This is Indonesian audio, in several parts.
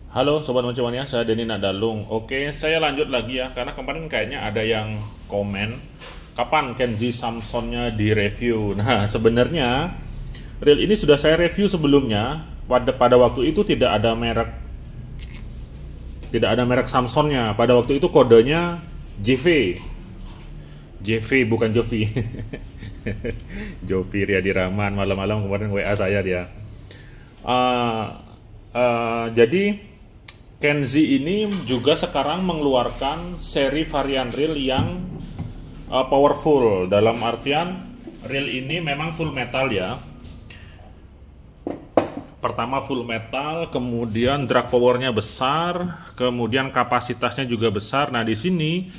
Halo Sobat Mencuan ya, saya Denny Nadalung. Oke, saya lanjut lagi ya, karena kemarin kayaknya ada yang komen kapan Kenzi Samsonnya direview. Nah, sebenarnya reel ini sudah saya review sebelumnya. Pada waktu itu tidak ada merek Samsonnya. Pada waktu itu kodenya JV bukan Jovi. Jovi Riyadi Rahman malam-malam kemarin WA saya dia. Jadi Kenzi ini juga sekarang mengeluarkan seri varian reel yang powerful. Dalam artian reel ini memang full metal ya. Pertama full metal, kemudian drag powernya besar, kemudian kapasitasnya juga besar. Nah, di sini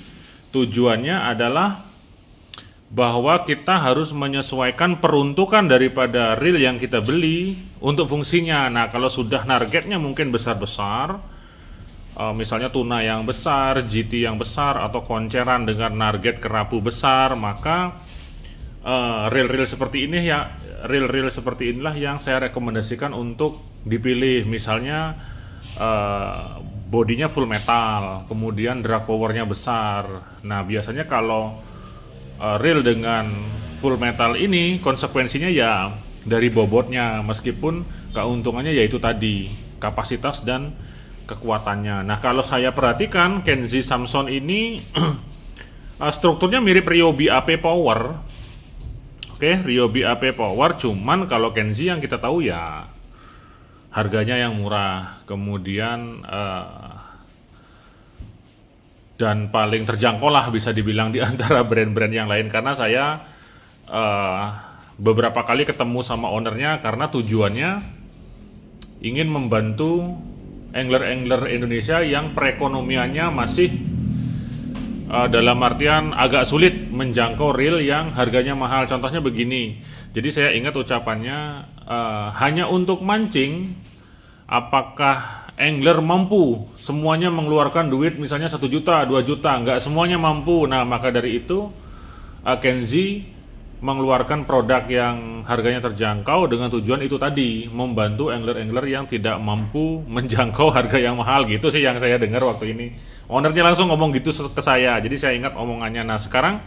tujuannya adalah bahwa kita harus menyesuaikan peruntukan daripada reel yang kita beli untuk fungsinya. Nah, kalau sudah targetnya mungkin besar-besar, misalnya tuna yang besar, GT yang besar, atau konceran dengan target kerapu besar, maka reel-reel seperti ini ya, reel-reel seperti inilah yang saya rekomendasikan untuk dipilih. Misalnya bodinya full metal, kemudian drag powernya besar. Nah, biasanya kalau reel dengan full metal ini konsekuensinya ya dari bobotnya, meskipun keuntungannya yaitu tadi kapasitas dan kekuatannya. Nah, kalau saya perhatikan Kenzi Samson ini strukturnya mirip Ryobi AP Power. Oke, Ryobi AP Power, cuman kalau Kenzi yang kita tahu ya harganya yang murah, kemudian dan paling terjangkau lah bisa dibilang di antara brand-brand yang lain, karena saya beberapa kali ketemu sama ownernya karena tujuannya ingin membantu angler-angler Indonesia yang perekonomiannya masih dalam artian agak sulit menjangkau reel yang harganya mahal. Contohnya begini, jadi saya ingat ucapannya, hanya untuk mancing apakah angler mampu semuanya mengeluarkan duit misalnya 1 juta, 2 juta, nggak semuanya mampu. Nah, maka dari itu Kenzi mengeluarkan produk yang harganya terjangkau dengan tujuan itu tadi, membantu angler-angler yang tidak mampu menjangkau harga yang mahal. Gitu sih yang saya dengar waktu ini. Ownernya langsung ngomong gitu ke saya, jadi saya ingat omongannya. Nah, sekarang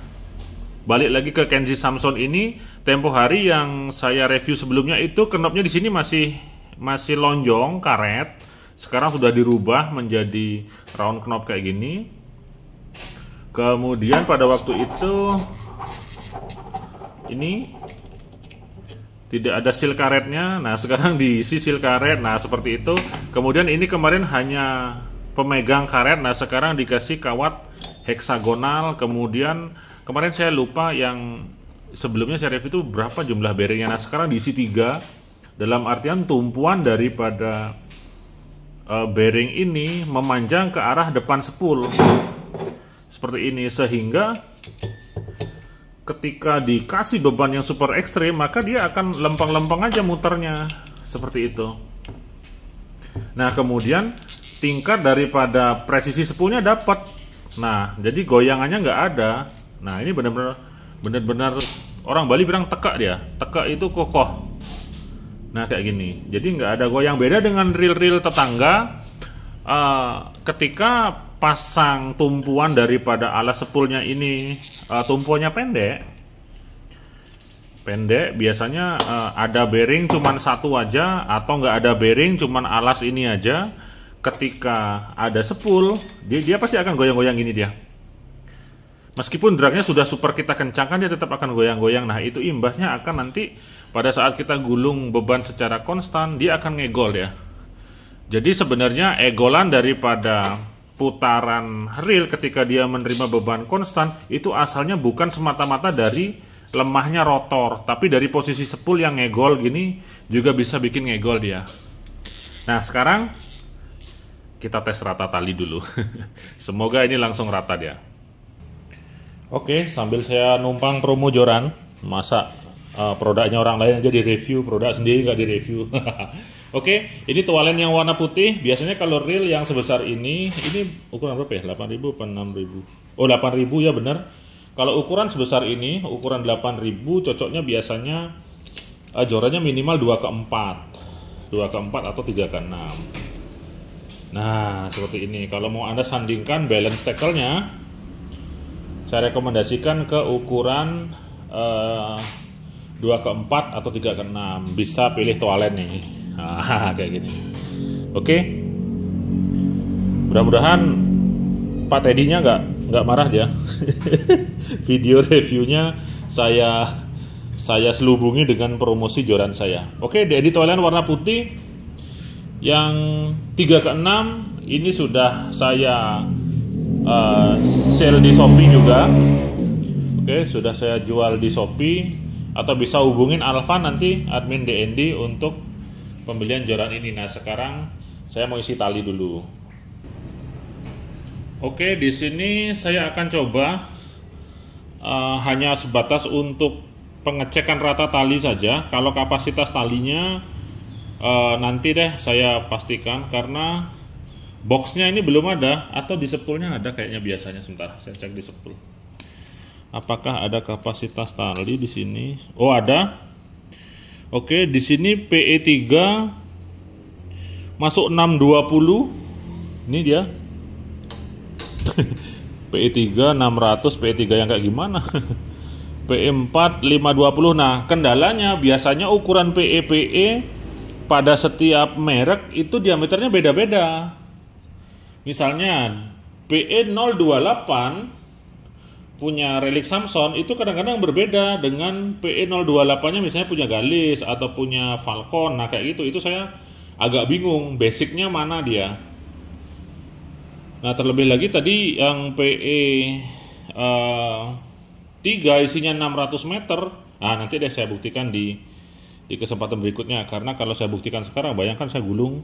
balik lagi ke Kenzi Samson ini. Tempo hari yang saya review sebelumnya itu knopnya di sini masih lonjong karet. Sekarang sudah dirubah menjadi round knob kayak gini. Kemudian pada waktu itu ini tidak ada seal karetnya. Nah, sekarang diisi seal karet. Nah, seperti itu. Kemudian ini kemarin hanya pemegang karet. Nah, sekarang dikasih kawat heksagonal. Kemudian kemarin saya lupa yang sebelumnya saya review itu berapa jumlah bearingnya. Nah, sekarang diisi 3. Dalam artian tumpuan daripada bearing ini memanjang ke arah depan spool seperti ini, sehingga ketika dikasih beban yang super ekstrim maka dia akan lempeng-lempeng aja muternya seperti itu. Nah, kemudian tingkat daripada presisi spoolnya dapat. Nah, jadi goyangannya nggak ada. Nah, ini benar-benar orang Bali bilang teka dia. Teka itu kokoh. Nah, kayak gini. Jadi nggak ada goyang. Beda dengan reel-reel tetangga. Ketika pasang tumpuan daripada alas spoolnya ini, tumpuannya pendek, biasanya ada bearing cuman satu aja, atau nggak ada bearing cuman alas ini aja. Ketika ada spool, dia pasti akan goyang-goyang gini dia. Meskipun dragnya sudah super kita kencangkan, dia tetap akan goyang-goyang. Nah, itu imbasnya akan nanti pada saat kita gulung beban secara konstan, dia akan ngegol ya. Jadi sebenarnya egolan daripada putaran reel ketika dia menerima beban konstan itu asalnya bukan semata-mata dari lemahnya rotor, tapi dari posisi spool yang ngegol gini juga bisa bikin ngegol dia. Nah, sekarang kita tes rata tali dulu. Semoga ini langsung rata dia. Oke, sambil saya numpang promo joran, masa produknya orang lain aja di-review, produk sendiri nggak di-review. Oke, ini toalen yang warna putih. Biasanya kalau reel yang sebesar ini ukuran berapa ya? 8.000 apa 6.000? Oh, 8.000 ya benar. Kalau ukuran sebesar ini, ukuran 8.000, cocoknya biasanya jorannya minimal 2/4. 2/4 atau 3/6. Nah, seperti ini. Kalau mau Anda sandingkan balance tackle-nya, saya rekomendasikan ke ukuran 2/4 atau 3/6. Bisa pilih toilet nih. Nah, kayak gini. Oke. Mudah-mudahan Pak Teddy-nya nggak marah dia. Video reviewnya saya selubungi dengan promosi joran saya. Oke, di toilet warna putih yang 3/6 ini sudah saya sell di Shopee juga. Oke, sudah saya jual di Shopee, atau bisa hubungin Alfa nanti admin DND untuk pembelian joran ini. Nah, sekarang saya mau isi tali dulu. Oke, di sini saya akan coba hanya sebatas untuk pengecekan rata tali saja. Kalau kapasitas talinya nanti deh saya pastikan, karena boxnya ini belum ada, atau di spoolnya ada kayaknya biasanya. Sebentar, saya cek di spool. Apakah ada kapasitas tali di sini? Oh, ada. Oke, di sini PE3 masuk 620. Ini dia. PE3 600, PE3 yang kayak gimana? PE4 520. Nah, kendalanya biasanya ukuran PE pada setiap merek itu diameternya beda-beda. Misalnya PE028 punya relik Samson itu kadang-kadang berbeda dengan PE028-nya, misalnya punya Galis atau punya Falcon. Nah, kayak gitu. Itu saya agak bingung basicnya mana dia. Nah, terlebih lagi tadi yang PE 3 isinya 600 meter. Nah, nanti deh saya buktikan di kesempatan berikutnya. Karena kalau saya buktikan sekarang, bayangkan saya gulung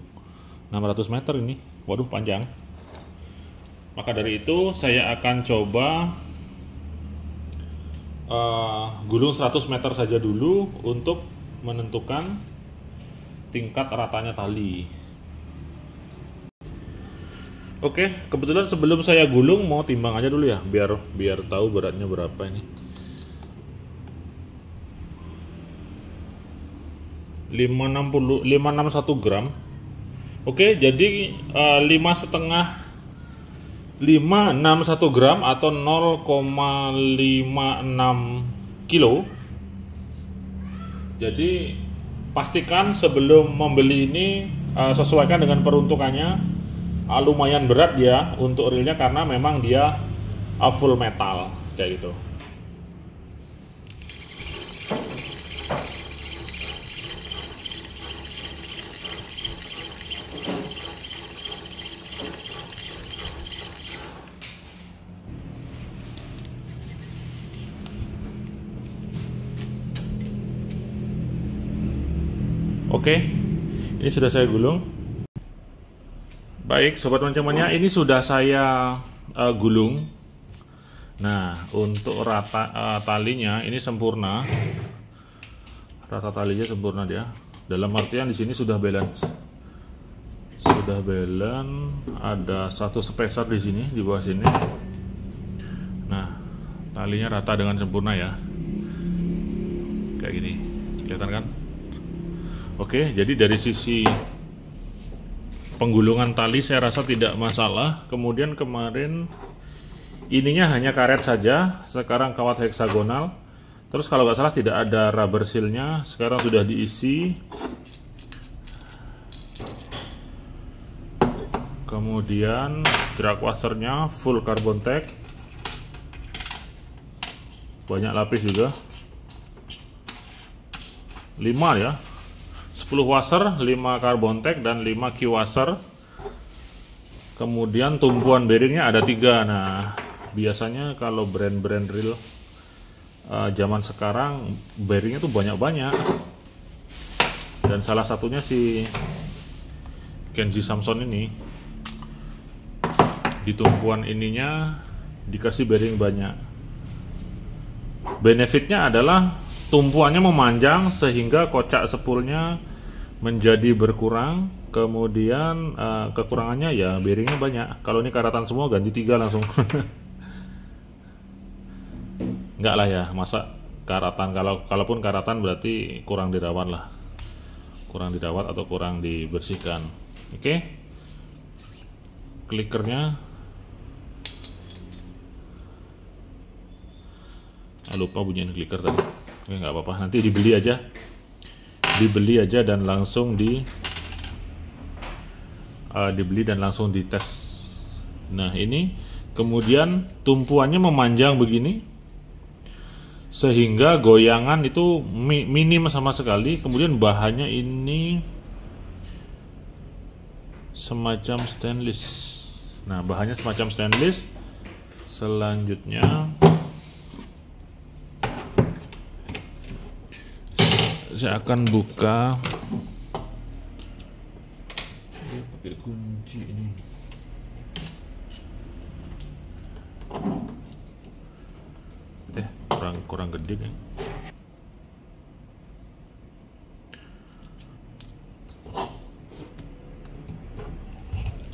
600 meter ini. Waduh, panjang. Maka dari itu saya akan coba gulung 100 meter saja dulu untuk menentukan tingkat ratanya tali. Oke, kebetulan sebelum saya gulung mau timbang aja dulu ya, biar tahu beratnya berapa ini. 561 gram. Oke, jadi 561 gram atau 0,56 kilo. Jadi pastikan sebelum membeli ini sesuaikan dengan peruntukannya. Lumayan berat ya untuk reelnya, karena memang dia full metal kayak gitu. Oke, ini sudah saya gulung. Baik, sobat mancamannya, ini sudah saya gulung. Nah, untuk rata talinya ini sempurna. Rata talinya sempurna dia. Dalam artian di sini sudah balance. Sudah balance, ada satu spacer di sini, di bawah sini. Nah, talinya rata dengan sempurna ya. Kayak gini. Kelihatan kan? Oke, jadi dari sisi penggulungan tali saya rasa tidak masalah. Kemudian kemarin ininya hanya karet saja, sekarang kawat heksagonal. Terus kalau nggak salah tidak ada rubber seal-nya, sekarang sudah diisi. Kemudian drag washer-nya full carbon tack, banyak lapis juga, 5 ya. 10 washer, 5 carbon tack, dan 5 Q washer. Kemudian tumpuan bearingnya ada 3. Nah, biasanya kalau brand-brand reel zaman sekarang bearingnya tuh banyak-banyak. Dan salah satunya si Kenji Samson ini. Di tumpuan ininya dikasih bearing banyak. Benefitnya adalah tumpuannya memanjang sehingga kocak spoolnya menjadi berkurang. Kemudian kekurangannya ya bearingnya banyak. Kalau ini karatan semua ganti 3 langsung. Enggak lah ya, masa karatan, kalaupun karatan berarti kurang dirawat lah. Kurang dirawat atau kurang dibersihkan. Oke. klikernya. Lupa bunyiin kliker tadi. Oke, nggak apa-apa, nanti dibeli aja dan langsung dibeli dan langsung dites. Nah, ini kemudian tumpuannya memanjang begini sehingga goyangan itu minim sama sekali. Kemudian bahannya ini semacam stainless. Nah, bahannya semacam stainless. Selanjutnya saya akan buka pakai kunci ini. Kurang gede nih.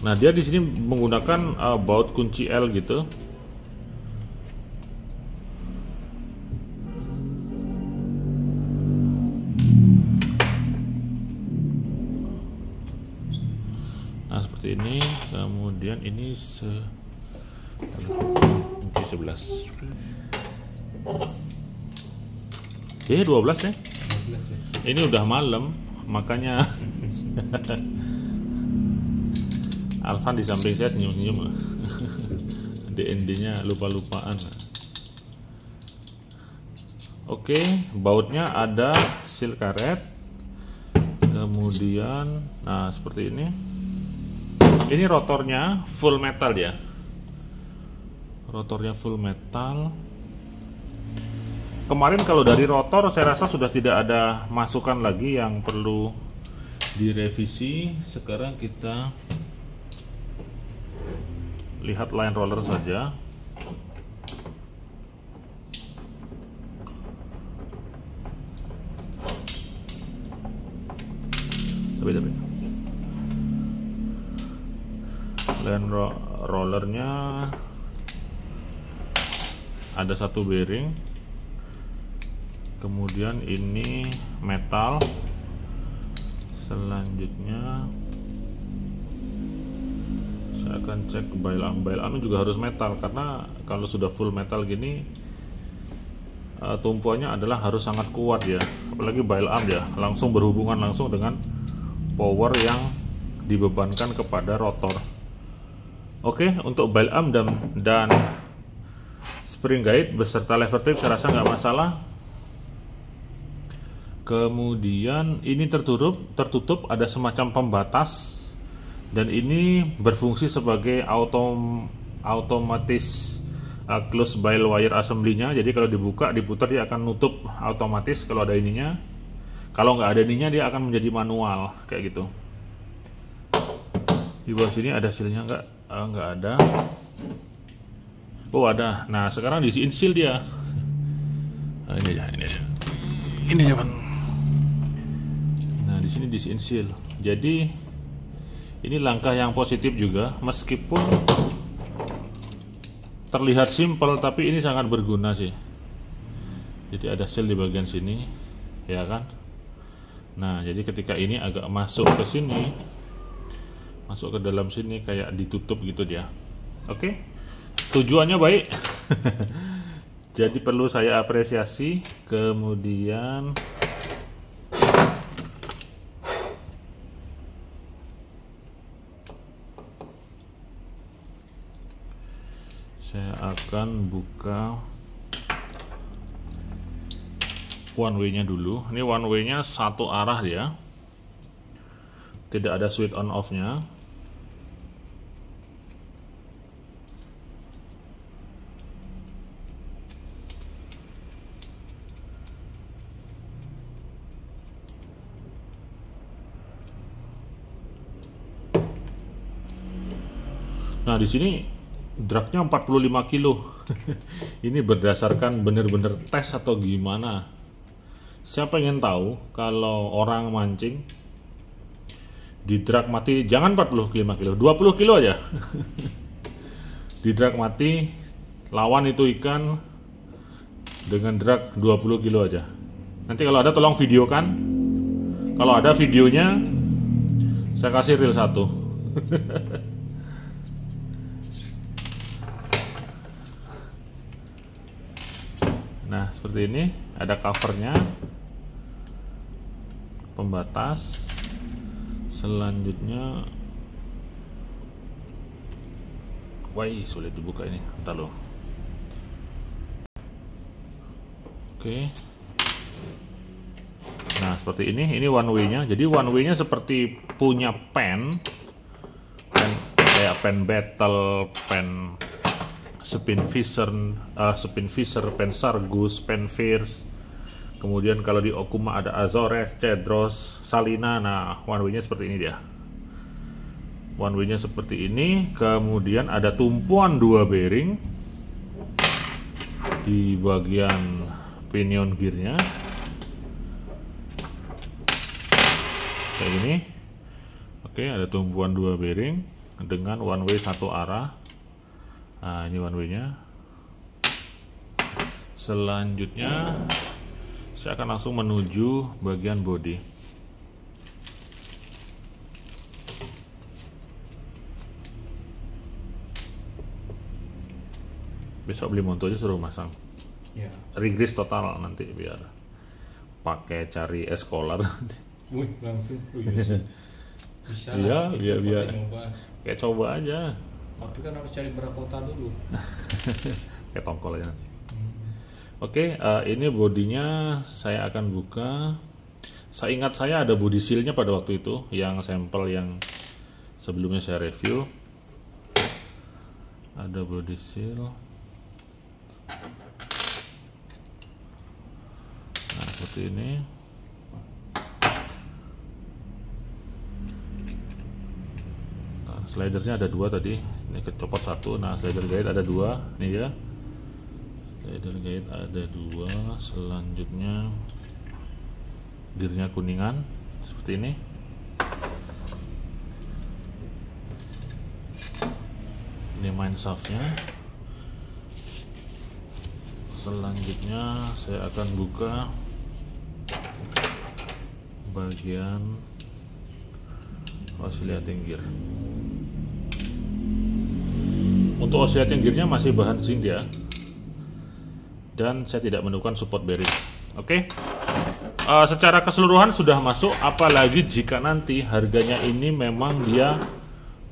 Nah, dia di sini menggunakan baut kunci L gitu. Nah, seperti ini. Kemudian ini kunci 11. Oke, 12 deh. 12 ya. Ini udah malam, makanya Alvan di samping saya senyum-senyum. DND-nya lupa-lupaan. Oke, bautnya ada seal karet. Kemudian, nah seperti ini. Ini rotornya full metal ya. Rotornya full metal. Kemarin kalau dari rotor saya rasa sudah tidak ada masukan lagi yang perlu direvisi. Sekarang kita lihat line roller saja. Tapi line rollernya ada satu bearing. Kemudian ini metal. Selanjutnya saya akan cek bail arm. Bail arm juga harus metal, karena kalau sudah full metal gini tumpuannya adalah harus sangat kuat ya. Apalagi bail arm ya, langsung berhubungan langsung dengan power yang dibebankan kepada rotor. Oke, untuk bail arm dan spring guide beserta lever tip saya rasa nggak masalah. Kemudian ini tertutup, ada semacam pembatas, dan ini berfungsi sebagai otomatis close bail wire assembly-nya. Jadi kalau dibuka, diputar, dia akan nutup otomatis kalau ada ininya. Kalau nggak ada ininya, dia akan menjadi manual kayak gitu. Di bawah sini ada seal-nya nggak ada. Oh ada. Nah sekarang diisiin seal dia. Nah, ini aja. Nah di sini diisiin seal. Jadi ini langkah yang positif juga, meskipun terlihat simpel, tapi ini sangat berguna sih. Jadi ada seal di bagian sini, ya kan? Nah jadi ketika ini agak masuk ke sini, masuk ke dalam sini kayak ditutup gitu dia. Oke, tujuannya baik. Jadi perlu saya apresiasi. Kemudian saya akan buka one way nya dulu. Ini one way nya satu arah dia, tidak ada switch on off nya. Nah di sini dragnya 45 kilo. Ini berdasarkan bener-bener tes atau gimana? Saya pengen tahu kalau orang mancing di drag mati, jangan 45 kilo, 20 kilo aja. Di drag mati, lawan itu ikan dengan drag 20 kilo aja. Nanti kalau ada tolong videokan. Kalau ada videonya, saya kasih reel 1. Nah, seperti ini, ada covernya, pembatas. Selanjutnya, wah, sulit dibuka ini. Bentar loh. Oke. Nah, seperti ini one way-nya. Jadi one way-nya seperti punya pen kayak pen battle, pen Spin Fisher, pen Sargus, pen Fierce. Kemudian kalau di Okuma ada Azores, Cedros, Salina. Nah, one way-nya seperti ini dia. One way-nya seperti ini. Kemudian ada tumpuan 2 bearing di bagian pinion gearnya. Kayak gini. Oke, ada tumpuan 2 bearing dengan one way 1 arah. Nah, ini one way-nya. Selanjutnya saya akan langsung menuju bagian bodi. Besok beli Monto aja suruh masang. Ya. Rigris total nanti biar pakai cari escolar. Wih, langsung. Bisa Iya, lah, biar coba. kayak coba aja. Tapi kan harus cari berakota dulu. Kayak tongkol aja nanti. Oke, ini bodinya saya akan buka. Seingat saya ada body seal-nya pada waktu itu, yang sampel yang sebelumnya saya review. Ada body seal. Nah, seperti ini. Nah, slidernya ada 2 tadi. Ini kecopot 1. Nah, slider guide ada 2. Ini ya. Slider guide ada 2. Selanjutnya gearnya kuningan seperti ini. Ini main shaftnya. Selanjutnya saya akan buka bagian oscillating gear. Untuk oscillating gearnya masih bahan zinc ya, dan saya tidak menemukan support bearing. Oke. Secara keseluruhan sudah masuk, apalagi jika nanti harganya ini memang dia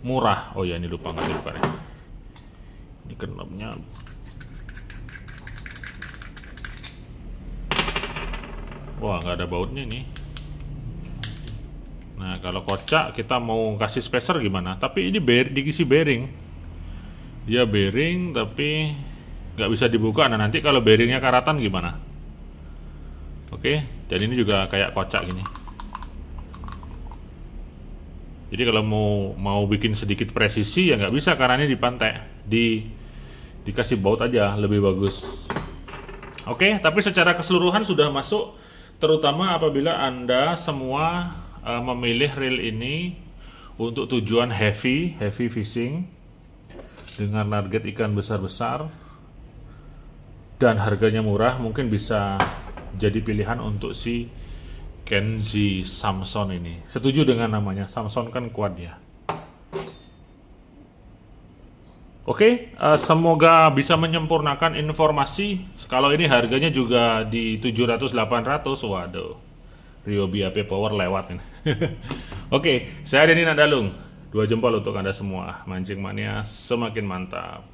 murah. Oh ya, ini lupa nggak dibuka nih. Ini knobnya. Wah, nggak ada bautnya nih. Nah, kalau kocak kita mau kasih spacer gimana? Tapi ini diisi bearing. Dia bearing tapi nggak bisa dibuka. Nah, nanti kalau bearingnya karatan gimana? Oke, dan ini juga kayak kocak gini. Jadi kalau mau bikin sedikit presisi ya nggak bisa karena ini dipantek. Dikasih baut aja lebih bagus. Oke, tapi secara keseluruhan sudah masuk, terutama apabila Anda semua memilih reel ini untuk tujuan heavy fishing dengan target ikan besar-besar dan harganya murah, mungkin bisa jadi pilihan untuk si Kenzi Samson ini. Setuju dengan namanya, Samson kan kuat ya. Oke, semoga bisa menyempurnakan informasi. Kalau ini harganya juga di 700-800, waduh, Ryobi AP Power lewat ini. Oke, saya Denny Nadalung. 2 jempol untuk Anda semua. Mancing mania semakin mantap.